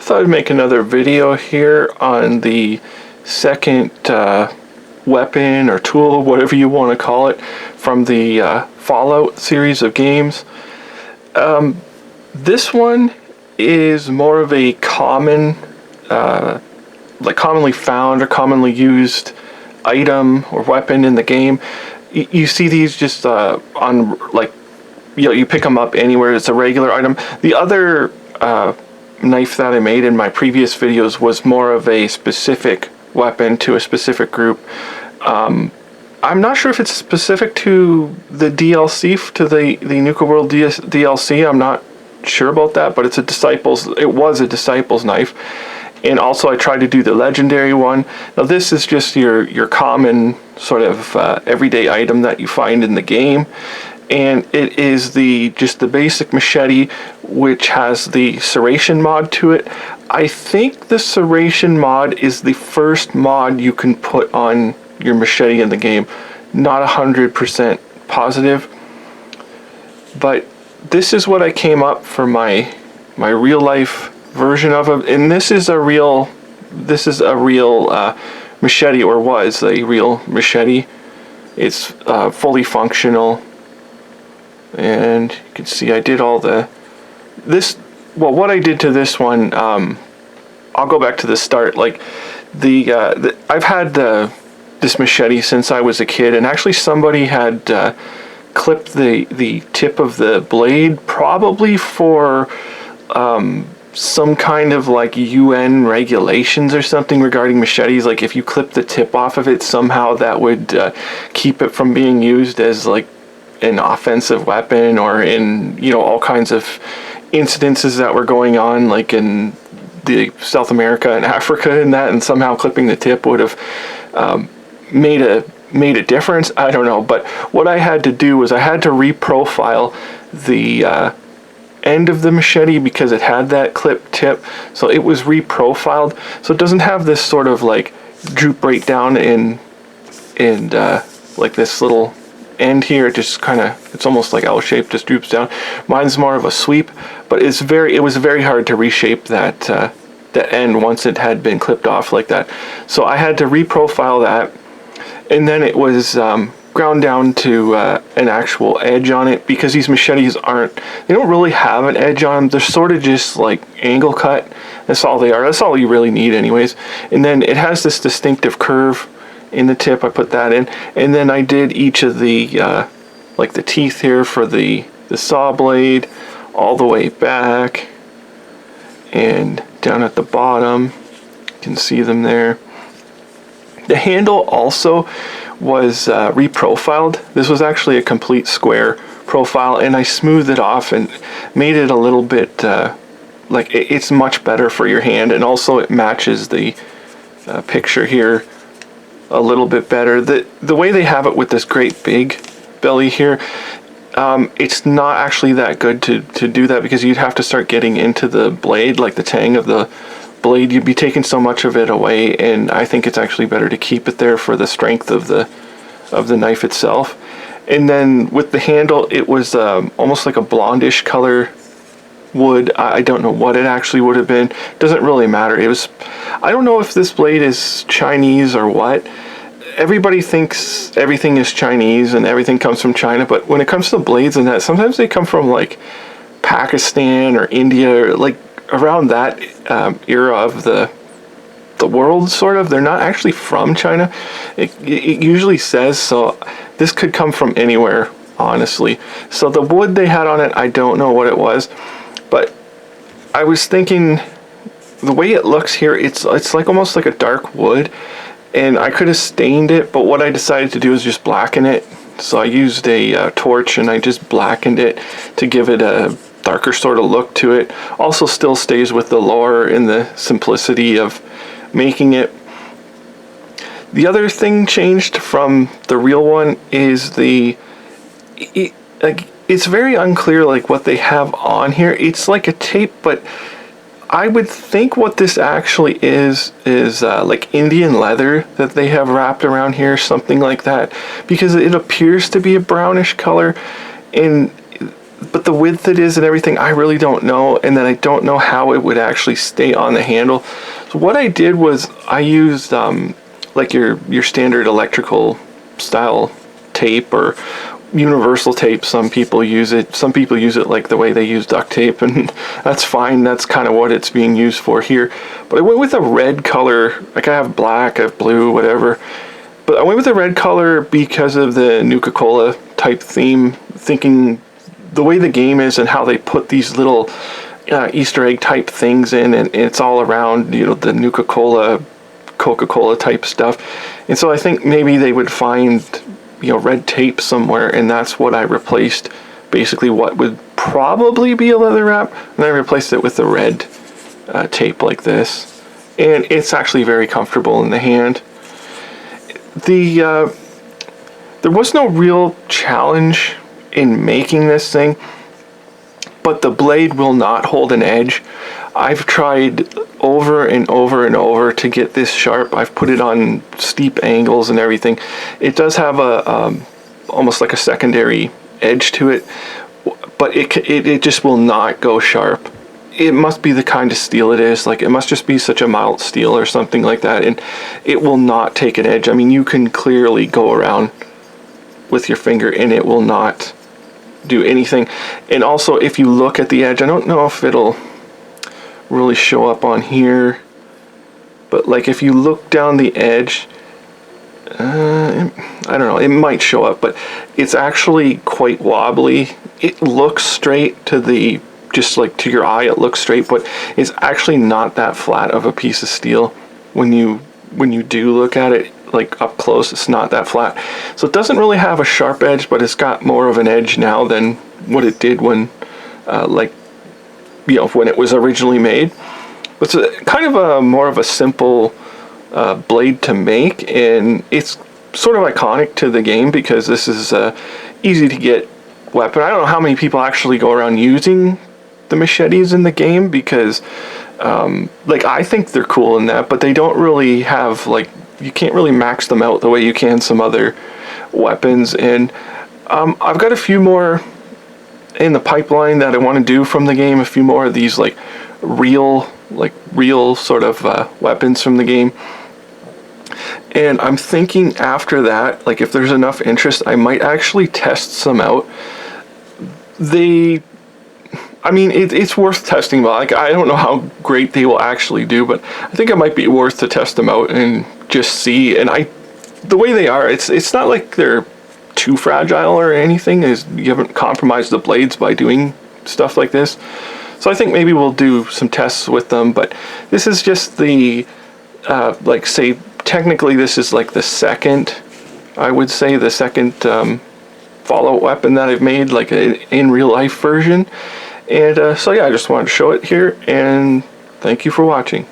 thought I'd make another video here on the second weapon or tool, whatever you want to call it, from the Fallout series of games. This one is more of a common, commonly found or commonly used item or weapon in the game. You see these just on, like, you pick them up anywhere. It's a regular item. The other knife that I made in my previous videos was more of a specific weapon to a specific group. I'm not sure if it's specific to the DLC, to the Nuka World DLC. I'm not sure about that, but it was a Disciples knife. And also I tried to do the legendary one. Now this is just your common sort of everyday item that you find in the game. And it is just the basic machete, which has the serration mod to it. I think the serration mod is the first mod you can put on your machete in the game. Not 100% positive, but this is what I came up for my real life version of it. And this is a real machete, or was a real machete. It's fully functional. And you can see I did all what I did to this one, I'll go back to the start. Like I've had this machete since I was a kid, and actually somebody had clipped the tip of the blade, probably for some kind of like UN regulations or something regarding machetes. Like if you clip the tip off of it, somehow that would keep it from being used as like an offensive weapon, or in all kinds of incidences that were going on, like in the South America and Africa and that, and somehow clipping the tip would have made a difference. I don't know, but what I had to do was I had to reprofile the end of the machete because it had that clip tip, so it was reprofiled, so it doesn't have this sort of like droop right down and like this little end here. It just kind of, it's almost like L-shaped, just droops down. Mine's more of a sweep, but it was very hard to reshape that end once it had been clipped off like that. So I had to reprofile that, and then it was ground down to an actual edge on it, because these machetes they don't really have an edge on them. They're sort of just like angle cut. That's all they are. That's all you really need anyways. And then it has this distinctive curve in the tip. I put that in, and then I did each of the like the teeth here for the saw blade all the way back and down at the bottom. You can see them there. The handle also was reprofiled. This was actually a complete square profile, and I smoothed it off and made it a little bit like it's much better for your hand, and also it matches the picture here a little bit better. The way they have it with this great big belly here, it's not actually that good to do that, because you'd have to start getting into the blade, like the tang of the blade. You'd be taking so much of it away, and I think it's actually better to keep it there for the strength of the knife itself. And then with the handle, it was almost like a blondish color wood. I don't know what it actually would have been. Doesn't really matter. I don't know if this blade is Chinese or what. Everybody thinks everything is Chinese and everything comes from China, but when it comes to blades and that, sometimes they come from like Pakistan or India, or like around that era of the world, sort of. They're not actually from China. It usually says so. This could come from anywhere, honestly. So the wood they had on it, I don't know what it was, but I was thinking the way it looks here, it's like almost like a dark wood, and I could have stained it, but what I decided to do is just blacken it. So I used a torch and I just blackened it to give it a darker sort of look to it. Also still stays with the lore and the simplicity of making it. The other thing changed from the real one is it's very unclear like what they have on here. It's like a tape, but I would think what this actually is like Indian leather that they have wrapped around here, something like that, because it appears to be a brownish color, and but the width it is and everything, I really don't know. And then I don't know how it would actually stay on the handle. So what I did was I used like your standard electrical style tape or universal tape. Some people use it. Some people use it like the way they use duct tape, and that's fine. That's kind of what it's being used for here. But I went with a red color. Like I have black, I have blue, whatever. But I went with a red color because of the Nuka-Cola type theme, thinking the way the game is and how they put these little Easter egg type things in, and it's all around, you know, the Nuka-Cola, Coca-Cola type stuff. And so I think maybe they would find, you know, red tape somewhere, and that's what I replaced. Basically what would probably be a leather wrap, and I replaced it with the red tape like this. And it's actually very comfortable in the hand. There was no real challenge in making this thing, but the blade will not hold an edge. I've tried over and over and over to get this sharp. I've put it on steep angles and everything. It does have a almost like a secondary edge to it, but it just will not go sharp. It must be the kind of steel it is. Like, it must just be such a mild steel or something like that, and it will not take an edge. I mean, you can clearly go around with your finger and it will not do anything. And also, if you look at the edge, I don't know if it'll really show up on here, but like if you look down the edge, I don't know, it might show up, but it's actually quite wobbly. It looks straight to the, just like to your eye, it looks straight, but it's actually not that flat of a piece of steel. When you do look at it like up close, it's not that flat. So it doesn't really have a sharp edge, but it's got more of an edge now than what it did when like, you know, when it was originally made. But it's kind of a more of a simple blade to make, and it's sort of iconic to the game because this is easy to get weapon. I don't know how many people actually go around using the machetes in the game, because like, I think they're cool in that, but they don't really have, like, you can't really max them out the way you can some other weapons. And I've got a few more in the pipeline that I want to do from the game, a few more of these like real sort of weapons from the game. And I'm thinking after that, like, if there's enough interest, I might actually test some out. I mean, it's worth testing, but like, I don't know how great they will actually do, but I think it might be worth to test them out and just see. And the way they are, it's not like they're too fragile or anything. You haven't compromised the blades by doing stuff like this. So I think maybe we'll do some tests with them, but this is just the, like, say, technically this is like the second, I would say the second Fallout weapon that I've made, like in real life version. And so yeah, I just wanted to show it here, and thank you for watching.